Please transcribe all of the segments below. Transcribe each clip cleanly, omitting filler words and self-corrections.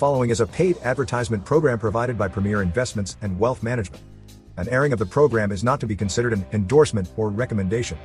following is a paid advertisement program provided by Premier Investments and Wealth Management. An airing of the program is not to be considered an endorsement or recommendation.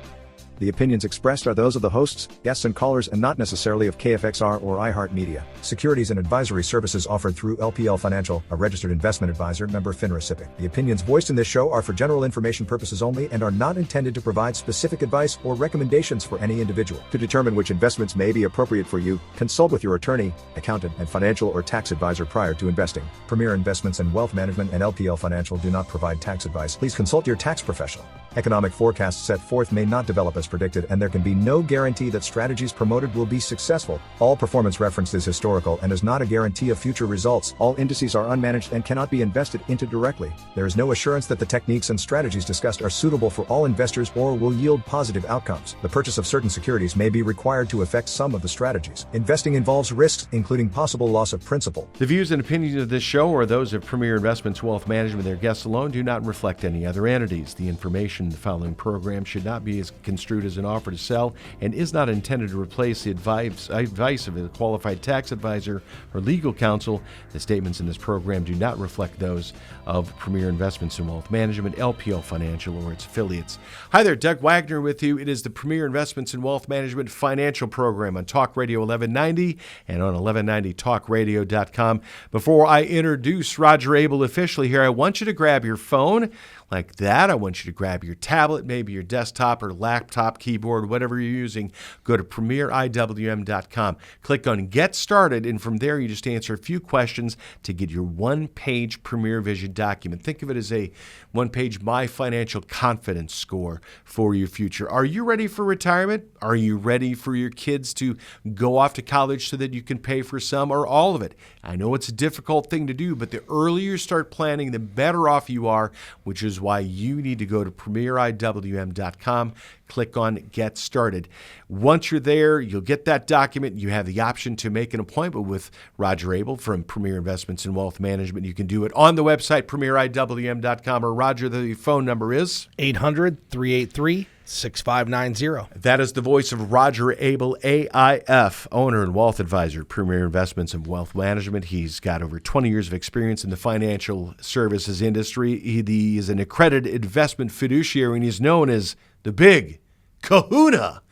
The opinions expressed are those of the hosts, guests and callers and not necessarily of KFXR or iHeartMedia. Securities and advisory services offered through LPL Financial, a registered investment advisor, member FINRA SIPC. The opinions voiced in this show are for general information purposes only and are not intended to provide specific advice or recommendations for any individual. To determine which investments may be appropriate for you, consult with your attorney, accountant, and financial or tax advisor prior to investing. Premier Investments and Wealth Management and LPL Financial do not provide tax advice. Please consult your tax professional. Economic forecasts set forth may not develop as predicted, and there can be no guarantee that strategies promoted will be successful. All performance referenced is historical and is not a guarantee of future results. All indices are unmanaged and cannot be invested into directly. There is no assurance that the techniques and strategies discussed are suitable for all investors or will yield positive outcomes. The purchase of certain securities may be required to affect some of the strategies. Investing involves risks, including possible loss of principal. The views and opinions of this show are those of Premier Investments Wealth Management. Their guests alone do not reflect any other entities. The information in the following program should not be construed as an offer to sell and is not intended to replace the advice of a qualified tax advisor or legal counsel. The statements in this program do not reflect those of Premier Investments and Wealth Management, LPL Financial, or its affiliates. Hi there, Doug Wagner with you. It is the Premier Investments and Wealth Management Financial Program on Talk Radio 1190 and on 1190talkradio.com. Before I introduce Roger Abel officially here, I want you to grab your phone like that. I want you to grab your tablet, maybe your desktop or laptop, keyboard, whatever you're using. Go to premieriwm.com. Click on Get Started, and from there you just answer a few questions to get your one-page Premier Vision document. Think of it as a one-page My Financial Confidence score for your future. Are you ready for retirement? Are you ready for your kids to go off to college so that you can pay for some or all of it? I know it's a difficult thing to do, but the earlier you start planning, the better off you are, which is why you need to go to premieriwm.com. Click on Get Started. Once you're there, you'll get that document. You have the option to make an appointment with Roger Abel from Premier Investments and Wealth Management. You can do it on the website, premieriwm.com, or Roger, the phone number is 800-383-6590. That is the voice of Roger Abel, AIF, owner and wealth advisor, Premier Investments and Wealth Management. He's got over 20 years of experience in the financial services industry. He is an accredited investment fiduciary, and he's known as the Big Kahuna.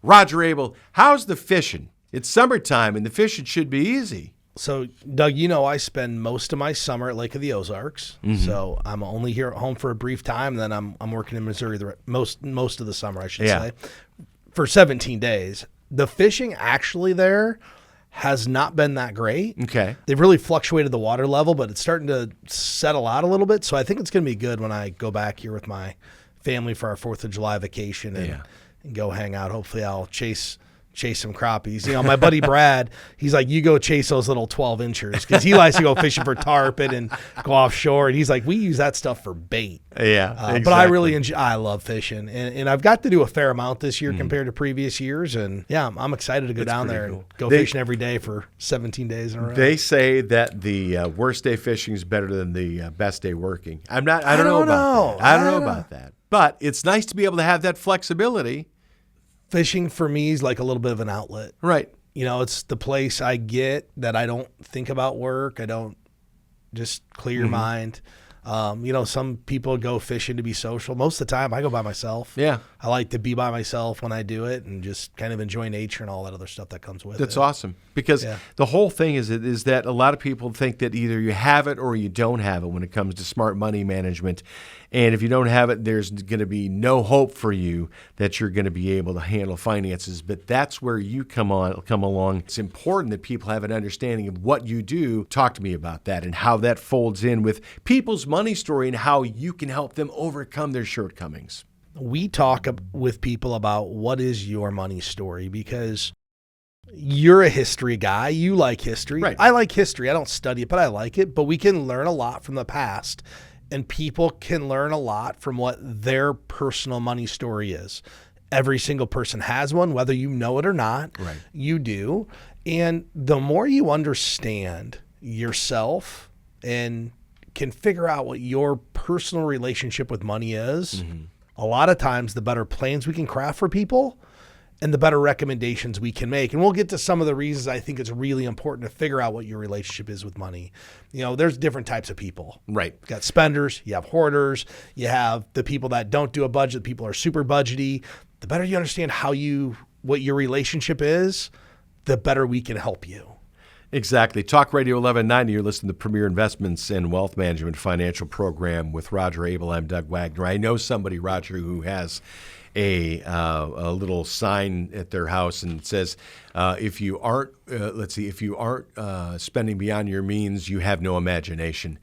Roger Abel, how's the fishing? It's summertime, and the fishing should be easy. So, Doug, you know I spend most of my summer at Lake of the Ozarks. Mm-hmm. So I'm only here at home for a brief time, and then I'm working in Missouri most of the summer, I should say, for 17 days. The fishing actually there has not been that great. Okay. They've really fluctuated the water level, but it's starting to settle out a little bit. So I think it's going to be good when I go back here with my family for our 4th of July vacation and go hang out. Hopefully I'll chase some crappies. You know, my buddy Brad, he's like, you go chase those little 12-inchers because he likes to go fishing for tarpon and go offshore. And he's like, we use that stuff for bait. Yeah, exactly. But I really I love fishing. And I've got to do a fair amount this year compared to previous years. And yeah, I'm excited to go down there and go fishing every day for 17 days in a row. They say that the worst day fishing is better than the best day working. I don't know about that. But it's nice to be able to have that flexibility. Fishing for me is like a little bit of an outlet. Right. You know, it's the place I get that I don't think about work. I don't just clear your mind. You know, some people go fishing to be social. Most of the time I go by myself. Yeah. I like to be by myself when I do it and just kind of enjoy nature and all that other stuff that comes with it. That's awesome. Because the whole thing is that a lot of people think that either you have it or you don't have it when it comes to smart money management. And if you don't have it, there's going to be no hope for you that you're going to be able to handle finances. But that's where you come along. It's important that people have an understanding of what you do. Talk to me about that and how that folds in with people's money story and how you can help them overcome their shortcomings. We talk with people about what is your money story because you're a history guy. You like history. Right. I like history. I don't study it, but I like it. But we can learn a lot from the past. And people can learn a lot from what their personal money story is. Every single person has one, whether you know it or not. Right. You do. And the more you understand yourself and can figure out what your personal relationship with money is, a lot of times the better plans we can craft for people and the better recommendations we can make. And we'll get to some of the reasons I think it's really important to figure out what your relationship is with money. There's different types of people. Right. You've got spenders, you have hoarders, you have the people that don't do a budget, people are super budgety. The better you understand what your relationship is, the better we can help you. Exactly. Talk Radio 1190, you're listening to Premier Investments and Wealth Management Financial Program with Roger Abel. I'm Doug Wagner. I know somebody, Roger, who has a little sign at their house and it says, if you aren't spending beyond your means, you have no imagination.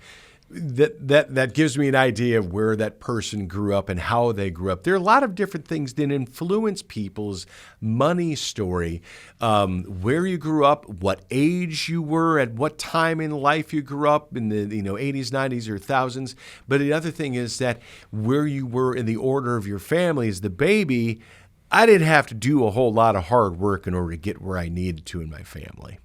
That gives me an idea of where that person grew up and how they grew up. There are a lot of different things that influence people's money story, where you grew up, what age you were, at what time in life you grew up in the 80s, 90s, or thousands. But the other thing is that where you were in the order of your family as the baby. I didn't have to do a whole lot of hard work in order to get where I needed to in my family.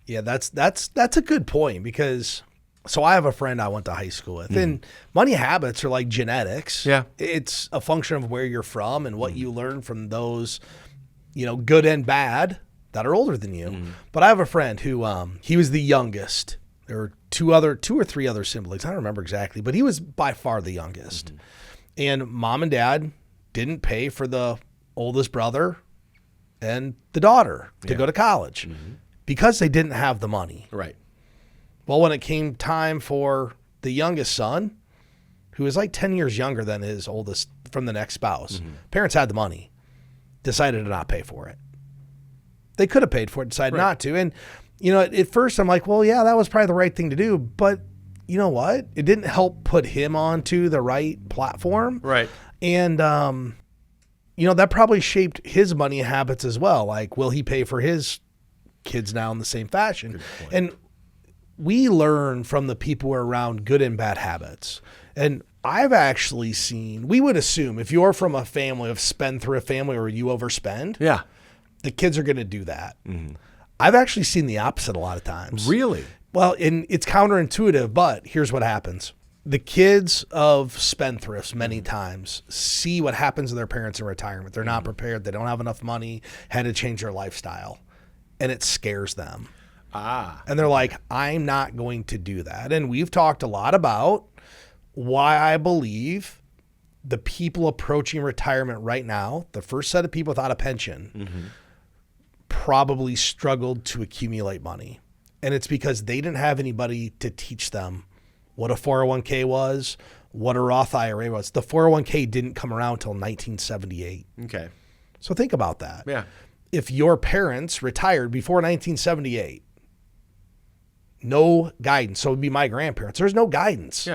Yeah, that's a good point because. So I have a friend I went to high school with, and money habits are like genetics. Yeah. It's a function of where you're from and what you learn from those, good and bad that are older than you. But I have a friend who, he was the youngest. There were two or three other siblings. I don't remember exactly, but he was by far the youngest. And mom and dad didn't pay for the oldest brother and the daughter to go to college because they didn't have the money. Right. Well, when it came time for the youngest son, who was like 10 years younger than his oldest from the next spouse, parents had the money, decided to not pay for it. They could have paid for it, decided not to. And, at first I'm like, well, yeah, that was probably the right thing to do. But you know what? It didn't help put him onto the right platform. Right. And, that probably shaped his money habits as well. Like, will he pay for his kids now in the same fashion? And we learn from the people who are around good and bad habits. And I've actually seen, we would assume if you're from a family of spendthrift family or you overspend, the kids are going to do that. I've actually seen the opposite a lot of times. Really? Well, and it's counterintuitive, but here's what happens. The kids of spendthrifts many times see what happens to their parents in retirement. They're not prepared. They don't have enough money, had to change their lifestyle, and it scares them. And they're like, I'm not going to do that. And we've talked a lot about why I believe the people approaching retirement right now, the first set of people without a pension, probably struggled to accumulate money. And it's because they didn't have anybody to teach them what a 401k was, what a Roth IRA was. The 401k didn't come around until 1978. Okay. So think about that. Yeah. If your parents retired before 1978, no guidance. So it would be my grandparents. There's no guidance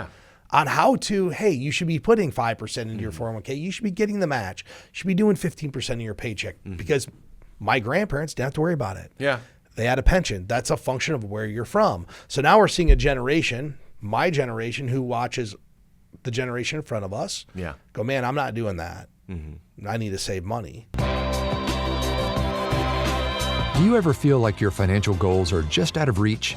on how to, hey, you should be putting 5% into your 401k. You should be getting the match. You should be doing 15% of your paycheck because my grandparents didn't have to worry about it. Yeah. They had a pension. That's a function of where you're from. So now we're seeing a generation, my generation, who watches the generation in front of us go, man, I'm not doing that. I need to save money. Do you ever feel like your financial goals are just out of reach?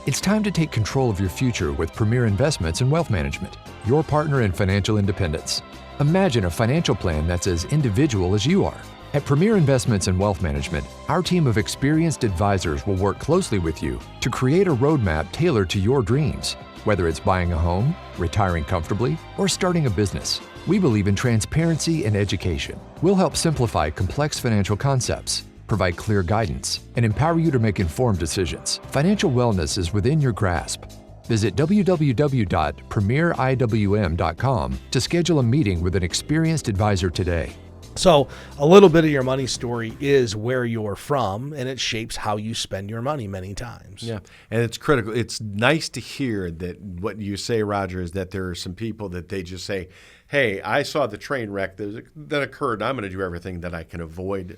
It's time to take control of your future with Premier Investments and Wealth Management, your partner in financial independence. Imagine a financial plan that's as individual as you are. At Premier Investments and Wealth Management, our team of experienced advisors will work closely with you to create a roadmap tailored to your dreams. Whether it's buying a home, retiring comfortably, or starting a business, we believe in transparency and education. We'll help simplify complex financial concepts, provide clear guidance, and empower you to make informed decisions. Financial wellness is within your grasp. Visit www.premieriwm.com to schedule a meeting with an experienced advisor today. So a little bit of your money story is where you're from, and it shapes how you spend your money many times. Yeah, and it's critical. It's nice to hear that what you say, Roger, is that there are some people that they just say, hey, I saw the train wreck that occurred, and I'm going to do everything that I can avoid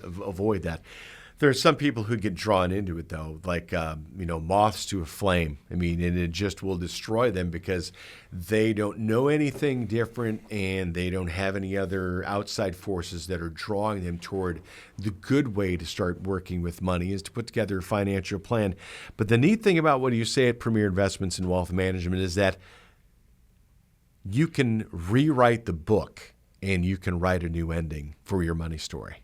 that. There are some people who get drawn into it, though, like moths to a flame. I mean, and it just will destroy them because they don't know anything different and they don't have any other outside forces that are drawing them toward the good way to start working with money is to put together a financial plan. But the neat thing about what you say at Premier Investments and Wealth Management is that you can rewrite the book and you can write a new ending for your money story.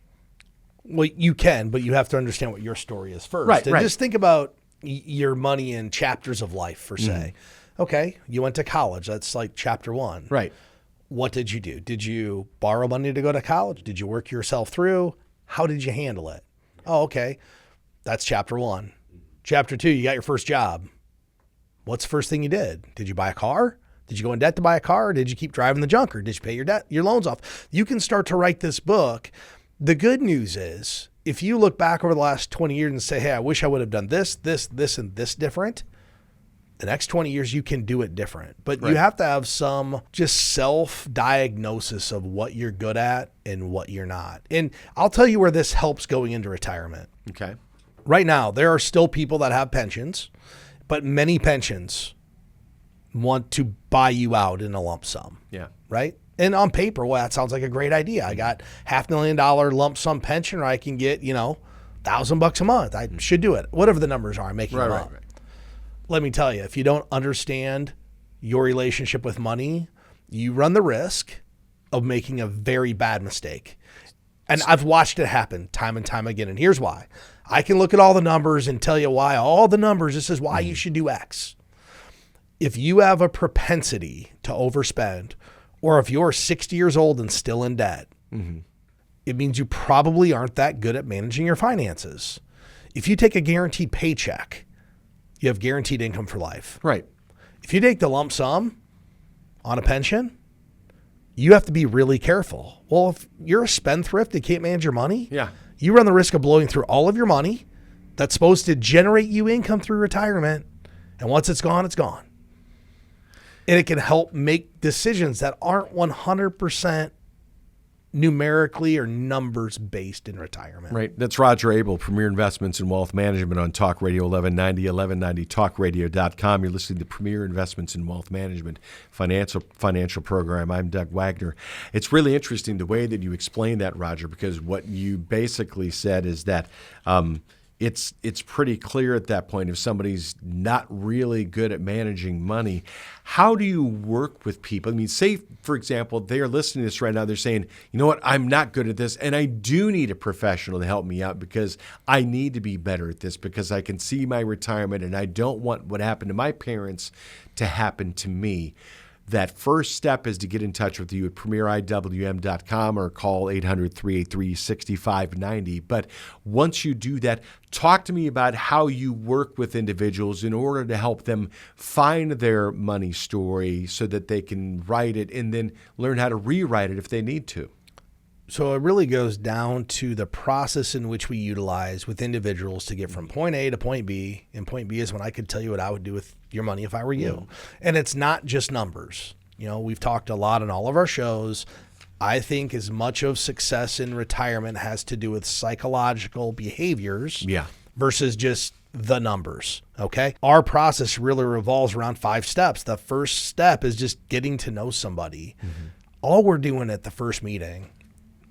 Well, you can, but you have to understand what your story is first. Right, and right. just think about your money in chapters of life, per se. Okay, you went to college. That's like chapter 1. Right. What did you do? Did you borrow money to go to college? Did you work yourself through? How did you handle it? Oh, okay. That's chapter 1. Chapter 2, you got your first job. What's the first thing you did? Did you buy a car? Did you go in debt to buy a car? Or did you keep driving the junker? Did you pay your loans off? You can start to write this book. The good news is, if you look back over the last 20 years and say, hey, I wish I would have done this, and this different, the next 20 years you can do it different. But you have to have some just self-diagnosis of what you're good at and what you're not. And I'll tell you where this helps going into retirement. Okay. Right now, there are still people that have pensions, but many pensions want to buy you out in a lump sum. Yeah. Right? And on paper, well, that sounds like a great idea. I got $500,000 lump sum pension, or I can get, $1,000 a month. I should do it. Whatever the numbers are, I'm making them up. Right. Let me tell you, if you don't understand your relationship with money, you run the risk of making a very bad mistake. And I've watched it happen time and time again. And here's why. I can look at all the numbers and tell you why. All the numbers, this is why you should do X. If you have a propensity to overspend, or if you're 60 years old and still in debt, it means you probably aren't that good at managing your finances. If you take a guaranteed paycheck, you have guaranteed income for life. Right. If you take the lump sum on a pension, you have to be really careful. Well, if you're a spendthrift and can't manage your money, you run the risk of blowing through all of your money that's supposed to generate you income through retirement. And once it's gone, it's gone. And it can help make decisions that aren't 100% numerically or numbers based in retirement. Right. That's Roger Abel, Premier Investments and Wealth Management on Talk Radio 1190, 1190talkradio.com. You're listening to Premier Investments and Wealth Management financial program. I'm Doug Wagner. It's really interesting the way that you explain that, Roger, because what you basically said is that it's pretty clear at that point if somebody's not really good at managing money. How do you work with people? I mean, say, for example, they are listening to this right now. They're saying, you know what, I'm not good at this, and I do need a professional to help me out because I need to be better at this because I can see my retirement, and I don't want what happened to my parents to happen to me. That first step is to get in touch with you at premieriwm.com or call 800-383-6590. But once you do that, talk to me about how you work with individuals in order to help them find their money story so that they can write it and then learn how to rewrite it if they need to. So it really goes down to the process in which we utilize with individuals to get from point A to point B. And point B is when I could tell you what I would do with your money if I were you. And it's not just numbers. We've talked a lot on all of our shows. I think as much of success in retirement has to do with psychological behaviors versus just the numbers. Okay. Our process really revolves around 5 steps. The first step is just getting to know somebody. All we're doing at the first meeting,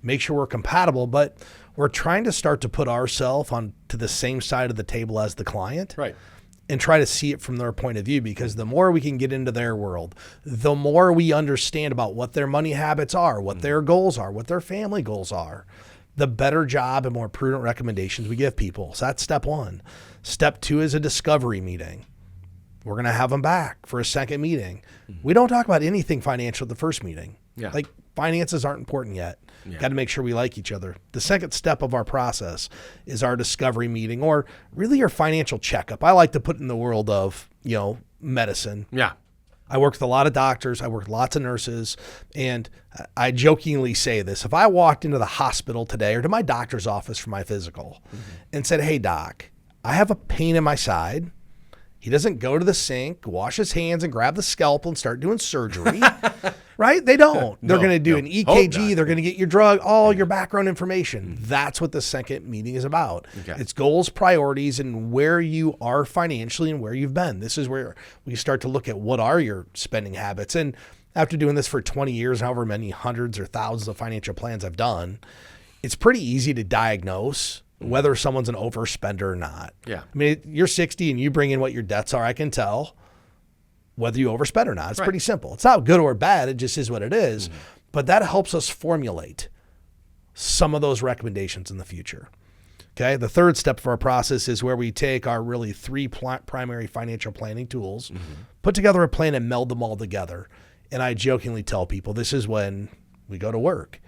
make sure we're compatible, but we're trying to start to put ourselves on to the same side of the table as the client. Right. And try to see it from their point of view, because the more we can get into their world, the more we understand about what their money habits are, what their goals are, what their family goals are, the better job and more prudent recommendations we give people. So that's step 1. Step 2 is a discovery meeting. We're going to have them back for a second meeting. We don't talk about anything financial at the first meeting. Like finances aren't important yet. Got to make sure we like each other. The second step of our process is our discovery meeting, or really your financial checkup. I like to put it in the world of, medicine. I work with a lot of doctors. I work with lots of nurses. And I jokingly say this. If I walked into the hospital today or to my doctor's office for my physical and said, hey, doc, I have a pain in my side. He doesn't go to the sink, wash his hands, and grab the scalpel and start doing surgery, right? They don't. They're going to do an EKG. They're going to get your drug, all your background information. That's what the second meeting is about. It's goals, priorities, and where you are financially and where you've been. This is where we start to look at what are your spending habits. And after doing this for 20 years, however many hundreds or thousands of financial plans I've done, it's pretty easy to diagnose whether someone's an overspender or not. I mean, you're 60 and you bring in what your debts are, I can tell whether you overspend or not. It's pretty simple. It's not good or bad. It just is what it is. But that helps us formulate some of those recommendations in the future. Okay. The third step of our process is where we take our really three primary financial planning tools, put together a plan and meld them all together. And I jokingly tell people, this is when we go to work.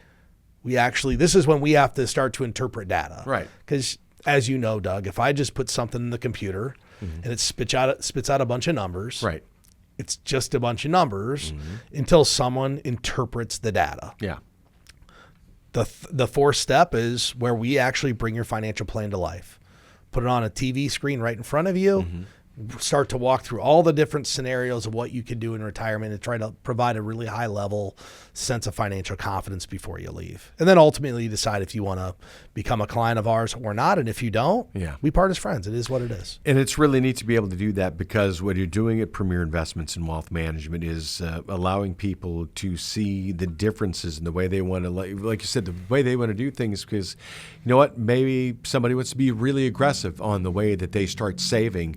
This is when we have to start to interpret data. Right. Because as you know, Doug, if I just put something in the computer and it spits out a bunch of numbers, right. It's just a bunch of numbers until someone interprets the data. Yeah. The fourth step is where we actually bring your financial plan to life. Put it on a TV screen right in front of you. Start to walk through all the different scenarios of what you can do in retirement and try to provide a really high level sense of financial confidence before you leave. And then ultimately you decide if you want to become a client of ours or not. And if you don't, we part as friends. It is what it is. And it's really neat to be able to do that, because what you're doing at Premier Investments and Wealth Management is allowing people to see the differences in the way they want to, like you said, the way they want to do things. Because you know what? Maybe somebody wants to be really aggressive on the way that they start saving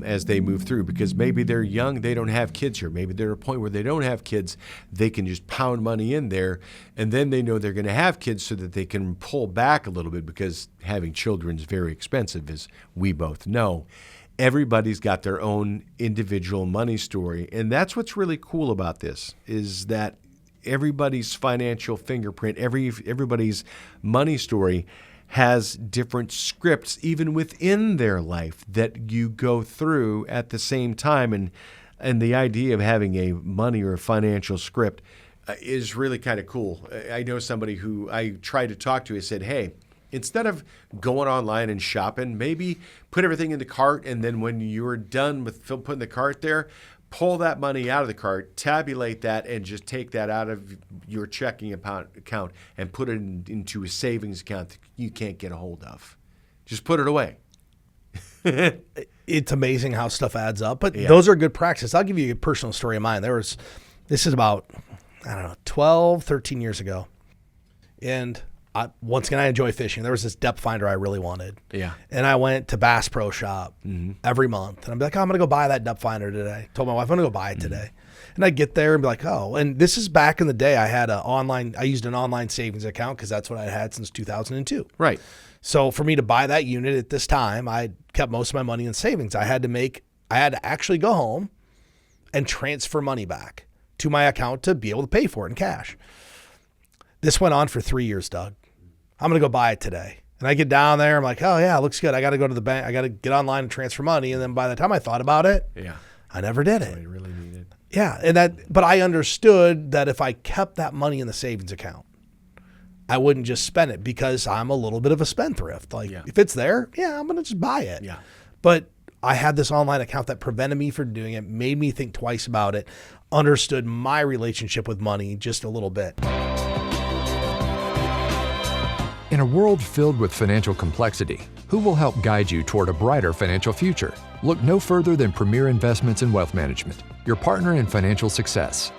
as they move through, because maybe they're young, they don't have kids here. Maybe they're at a point where they don't have kids, they can just pound money in there, and then they know they're going to have kids so that they can pull back a little bit, because having children is very expensive, as we both know. Everybody's got their own individual money story, and that's what's really cool about this, is that everybody's financial fingerprint, everybody's money story has different scripts even within their life that you go through at the same time. And the idea of having a money or a financial script is really kind of cool. I know somebody who I tried to talk to, I said, hey, instead of going online and shopping, maybe put everything in the cart, and then when you're done with putting the cart there, pull that money out of the cart, tabulate that, and just take that out of your checking account and put it into a savings account that you can't get a hold of. Just put it away. It's amazing how stuff adds up, but those are good practice. I'll give you a personal story of mine. This is about, 12, 13 years ago. And once again, I enjoy fishing. There was this depth finder I really wanted. Yeah. And I went to Bass Pro Shop every month. And I'd be like, I'm going to go buy that depth finder today. Told my wife, I'm going to go buy it today. And I'd get there and be like, oh, and this is back in the day. I used an online savings account because that's what I had since 2002. Right. So for me to buy that unit at this time, I kept most of my money in savings. I had to actually go home and transfer money back to my account to be able to pay for it in cash. This went on for 3 years, Doug. I'm going to go buy it today. And I get down there. I'm like, oh, yeah, it looks good. I got to go to the bank. I got to get online and transfer money. And then by the time I thought about it, I never did it. You really need it. Yeah. But I understood that if I kept that money in the savings account, I wouldn't just spend it, because I'm a little bit of a spendthrift. If it's there, I'm going to just buy it. Yeah. But I had this online account that prevented me from doing it, made me think twice about it, understood my relationship with money just a little bit. In a world filled with financial complexity, who will help guide you toward a brighter financial future? Look no further than Premier Investments and Wealth Management, your partner in financial success.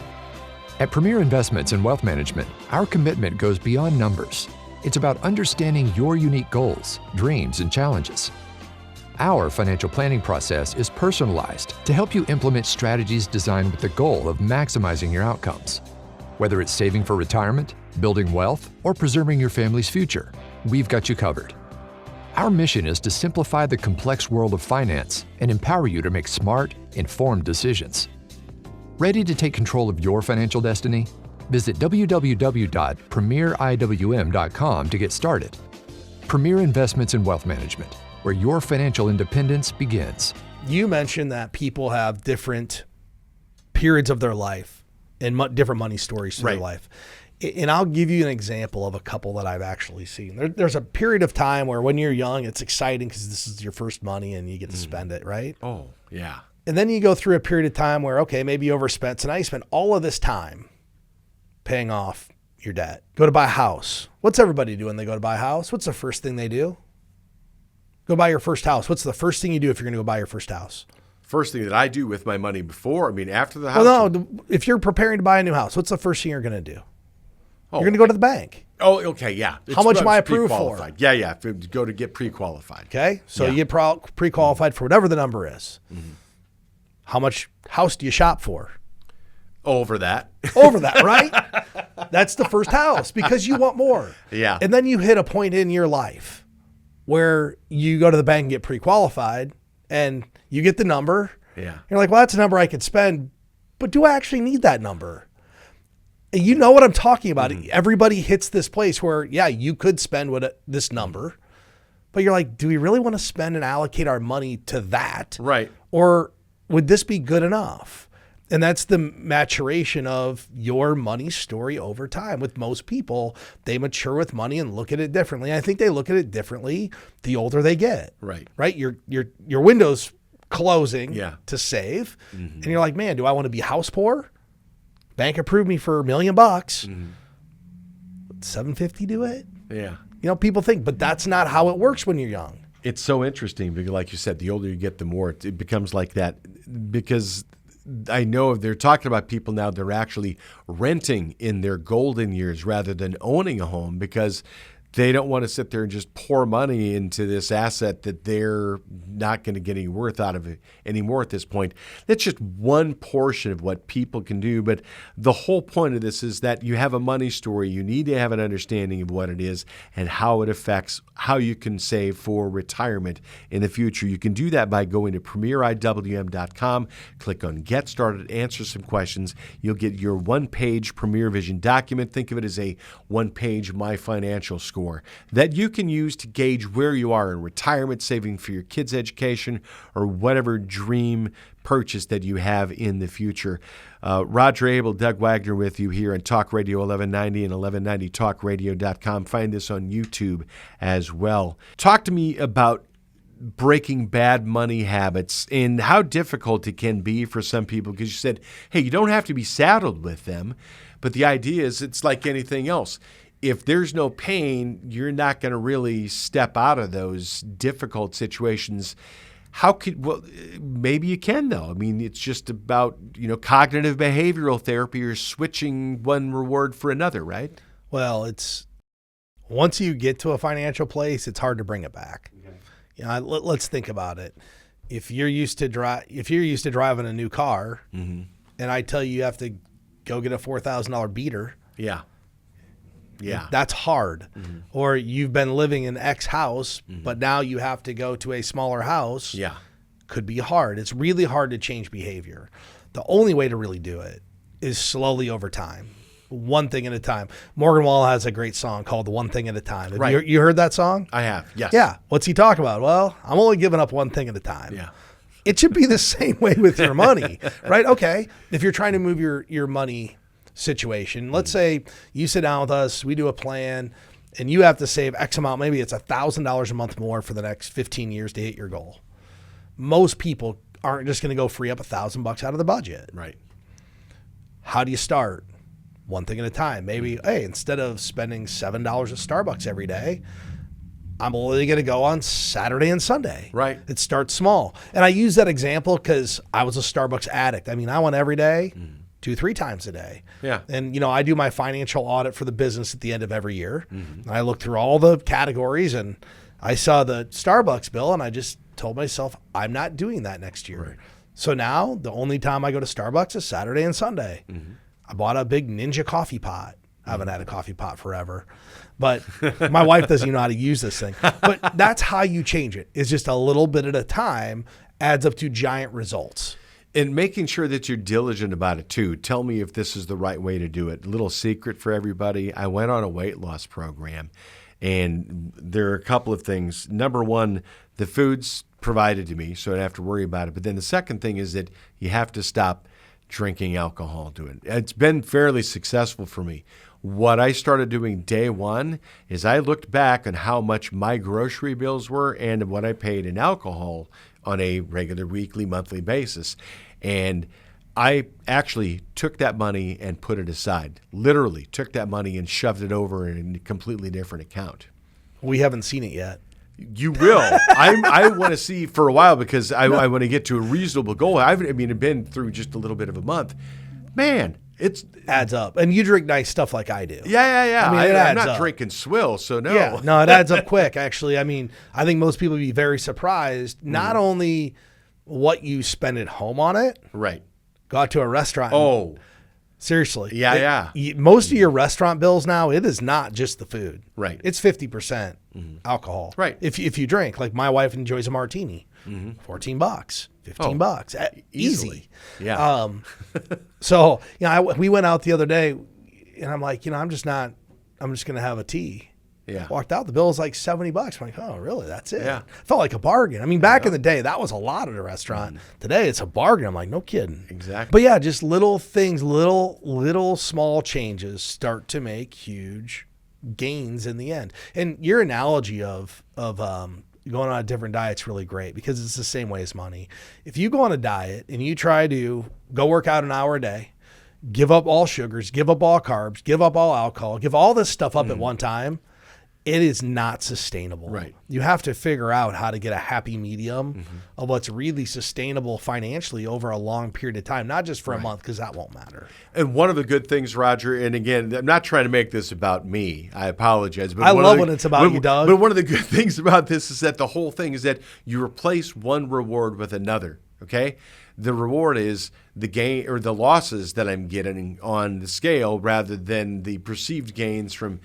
At Premier Investments and Wealth Management, our commitment goes beyond numbers. It's about understanding your unique goals, dreams, and challenges. Our financial planning process is personalized to help you implement strategies designed with the goal of maximizing your outcomes. Whether it's saving for retirement, building wealth, or preserving your family's future, we've got you covered. Our mission is to simplify the complex world of finance and empower you to make smart, informed decisions. Ready to take control of your financial destiny? Visit www.premieriwm.com to get started. Premier Investments and Wealth Management, where your financial independence begins. You mentioned that people have different periods of their life and different money stories to their life. And I'll give you an example of a couple that I've actually seen. There's a period of time where when you're young, it's exciting because this is your first money and you get to spend it, right? Oh, yeah. And then you go through a period of time where, okay, maybe you overspent. So now you spend all of this time paying off your debt. Go to buy a house. What's everybody do when they go to buy a house? What's the first thing they do? Go buy your first house. What's the first thing you do if you're going to go buy your first house? First thing that I do with my money after the house? Well, no, if you're preparing to buy a new house, what's the first thing you're going to do? You're going to go to the bank. Oh, okay, yeah. How much am I approved for? Yeah. Go to get pre-qualified. Okay, so you get pre-qualified for whatever the number is. Mm-hmm. How much house do you shop for? Over that. Over that, right? That's the first house because you want more. Yeah. And then you hit a point in your life where you go to the bank and get pre-qualified and you get the number. Yeah. You're like, well, that's a number I could spend, but do I actually need that number? You know what I'm talking about. Everybody hits this place where, yeah, you could spend this number, but you're like, do we really want to spend and allocate our money to that? Right. Or would this be good enough? And that's the maturation of your money story over time. With most people, they mature with money and look at it differently. I think they look at it differently the older they get. Right. Right? Your window's closing to save. And you're like, man, do I want to be house poor? Bank approved me for $1 million. $750 do it? Yeah. You know, people think, but that's not how it works when you're young. It's so interesting because, like you said, the older you get, the more it becomes like that. Because I know they're talking about people now that are actually renting in their golden years rather than owning a home because they don't want to sit there and just pour money into this asset that they're not going to get any worth out of it anymore at this point. That's just one portion of what people can do. But the whole point of this is that you have a money story. You need to have an understanding of what it is and how it affects how you can save for retirement in the future. You can do that by going to premieriwm.com, click on Get Started, answer some questions. You'll get your one-page Premier Vision document. Think of it as a one-page My Financial Score that you can use to gauge where you are in retirement, saving for your kids' education, or whatever dream purchase that you have in the future. Roger Abel, Doug Wagner with you here on Talk Radio 1190 and 1190talkradio.com. Find this on YouTube as well. Talk to me about breaking bad money habits and how difficult it can be for some people, because you said, hey, you don't have to be saddled with them, but the idea is it's like anything else. If there's no pain, you're not going to really step out of those difficult situations. Maybe you can, though. I mean, it's just about, cognitive behavioral therapy or switching one reward for another, right? Well, once you get to a financial place, it's hard to bring it back. Okay. Let's think about it. If you're used to driving a new car, and I tell you have to go get a $4,000 beater. Yeah. Yeah. That's hard. Or you've been living in X house, but now you have to go to a smaller house. Yeah. Could be hard. It's really hard to change behavior. The only way to really do it is slowly over time. One thing at a time. Morgan Wallen has a great song called One Thing at a Time. Have you heard that song? I have, yes. Yeah. What's he talking about? Well, I'm only giving up one thing at a time. Yeah. It should be the same way with your money, right? Okay. If you're trying to move your money situation. Let's say you sit down with us, we do a plan, and you have to save X amount. Maybe it's $1,000 a month more for the next 15 years to hit your goal. Most people aren't just going to go free up $1,000 out of the budget. Right. How do you start? One thing at a time. Maybe, hey, instead of spending $7 at Starbucks every day, I'm only going to go on Saturday and Sunday. Right. It starts small. And I use that example because I was a Starbucks addict. I mean, I went every day. 2-3 times a day. Yeah. And, I do my financial audit for the business at the end of every year. And I look through all the categories and I saw the Starbucks bill and I just told myself, I'm not doing that next year. Right. So now the only time I go to Starbucks is Saturday and Sunday. I bought a big Ninja coffee pot. I haven't had a coffee pot forever, but my wife doesn't know how to use this thing. But that's how you change it. It's just a little bit at a time adds up to giant results. And making sure that you're diligent about it, too. Tell me if this is the right way to do it. A little secret for everybody. I went on a weight loss program, and there are a couple of things. Number one, the food's provided to me, so I don't have to worry about it. But then the second thing is that you have to stop drinking alcohol to it. It's been fairly successful for me. What I started doing day one is I looked back on how much my grocery bills were and what I paid in alcohol on a regular weekly, monthly basis. And I actually took that money and put it aside. Literally took that money and shoved it over in a completely different account. We haven't seen it yet. You will. I want to see for a while because I want to get to a reasonable goal. I've been through just a little bit of a month. Man, it adds up. And you drink nice stuff like I do. Yeah. I mean, I'm not drinking swill, so no. Yeah, no, it adds up quick, actually. I mean, I think most people would be very surprised, not only what you spend at home on it. Right. Go out to a restaurant. Oh. Seriously. Yeah. Most of your restaurant bills now, it is not just the food. Right. It's 50% alcohol. Right. If you drink, like my wife enjoys a martini, $14, $15, easy. Yeah. So, we went out the other day and I'm like, I'm just going to have a tea. Yeah. Walked out, the bill was like $70. I'm like, oh, really? That's it? Yeah. Felt like a bargain. I mean, back in the day, that was a lot at a restaurant. Today, it's a bargain. I'm like, no kidding. Exactly. But yeah, just little things, little small changes start to make huge gains in the end. And your analogy of going on a different diet's really great because it's the same way as money. If you go on a diet and you try to go work out an hour a day, give up all sugars, give up all carbs, give up all alcohol, give all this stuff up at one time, it is not sustainable. Right. You have to figure out how to get a happy medium of what's really sustainable financially over a long period of time, not just for a month, because that won't matter. And one of the good things, Roger, and again, I'm not trying to make this about me. I apologize. But I love when it's about you, Doug. But one of the good things about this is that the whole thing is that you replace one reward with another, okay? The reward is the gain or the losses that I'm getting on the scale rather than the perceived gains from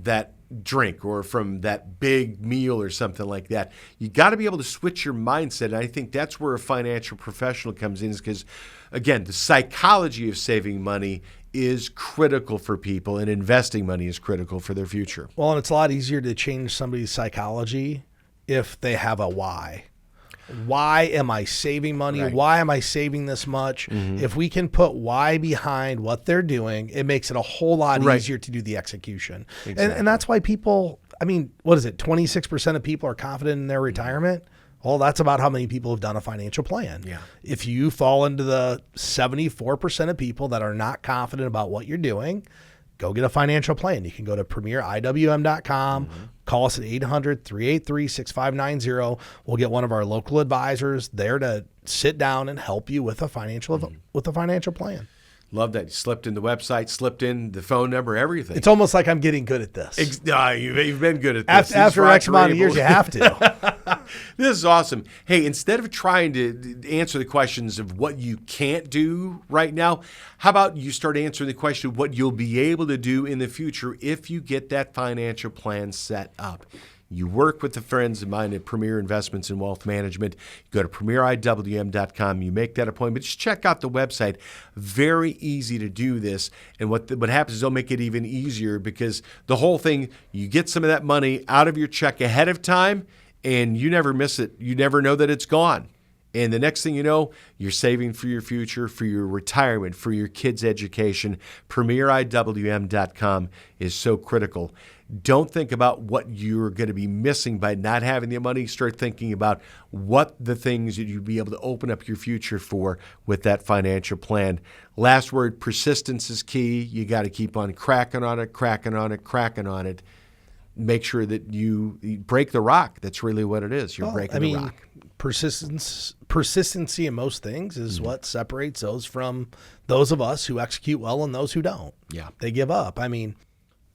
that drink or from that big meal or something like that. You got to be able to switch your mindset. And I think that's where a financial professional comes in, is because, again, the psychology of saving money is critical for people, and investing money is critical for their future. Well, and it's a lot easier to change somebody's psychology if they have a why. Why am I saving money? Right. Why am I saving this much? If we can put why behind what they're doing, it makes it a whole lot easier to do the execution. Exactly. And that's why people, I mean, what is it? 26% of people are confident in their retirement. Well, that's about how many people have done a financial plan. Yeah. If you fall into the 74% of people that are not confident about what you're doing, go get a financial plan. You can go to premieriwm.com, call us at 800-383-6590. We'll get one of our local advisors there to sit down and help you with a financial plan. Love that. You slipped in the website, slipped in the phone number, everything. It's almost like I'm getting good at this. You've been good at this. After X amount of years, you have to. This is awesome. Hey, instead of trying to answer the questions of what you can't do right now, how about you start answering the question of what you'll be able to do in the future if you get that financial plan set up. You work with the friends of mine at Premier Investments and Wealth Management. You go to premieriwm.com. You make that appointment. Just check out the website. Very easy to do this. And what happens is they'll make it even easier, because the whole thing, you get some of that money out of your check ahead of time, and you never miss it. You never know that it's gone. And the next thing you know, you're saving for your future, for your retirement, for your kids' education. PremierIWM.com is so critical. Don't think about what you're going to be missing by not having the money. Start thinking about what the things that you'd be able to open up your future for with that financial plan. Last word, persistence is key. You got to keep on cracking on it. Make sure that you break the rock. That's really what it is. You're breaking the rock. Persistency in most things is what separates those from those of us who execute well and those who don't. Yeah. They give up. I mean,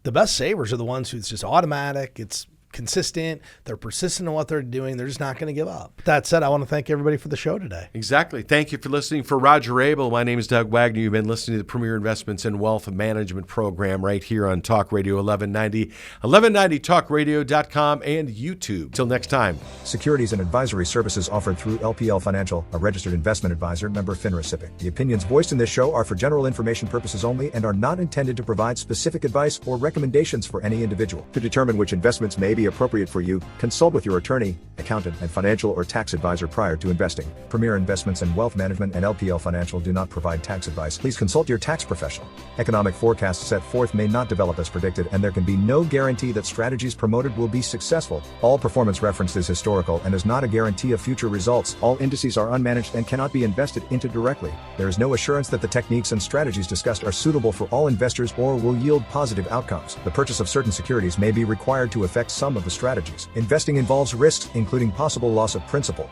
the best savers are the ones who's just automatic. It's consistent. They're persistent in what they're doing. They're just not going to give up. That said, I want to thank everybody for the show today. Exactly. Thank you for listening. For Roger Abel, my name is Doug Wagner. You've been listening to the Premier Investments and Wealth Management program right here on Talk Radio 1190, 1190talkradio.com, and YouTube. Till next time. Securities and advisory services offered through LPL Financial, a registered investment advisor, member FINRA SIPC. The opinions voiced in this show are for general information purposes only and are not intended to provide specific advice or recommendations for any individual. To determine which investments may be appropriate for you, consult with your attorney, accountant, and financial or tax advisor prior to investing. Premier Investments and Wealth Management and LPL Financial do not provide tax advice. Please consult your tax professional. Economic forecasts set forth may not develop as predicted, and there can be no guarantee that strategies promoted will be successful. All performance referenced is historical and is not a guarantee of future results. All indices are unmanaged and cannot be invested into directly. There is no assurance that the techniques and strategies discussed are suitable for all investors or will yield positive outcomes. The purchase of certain securities may be required to affect some of the strategies. Investing involves risks, including possible loss of principal.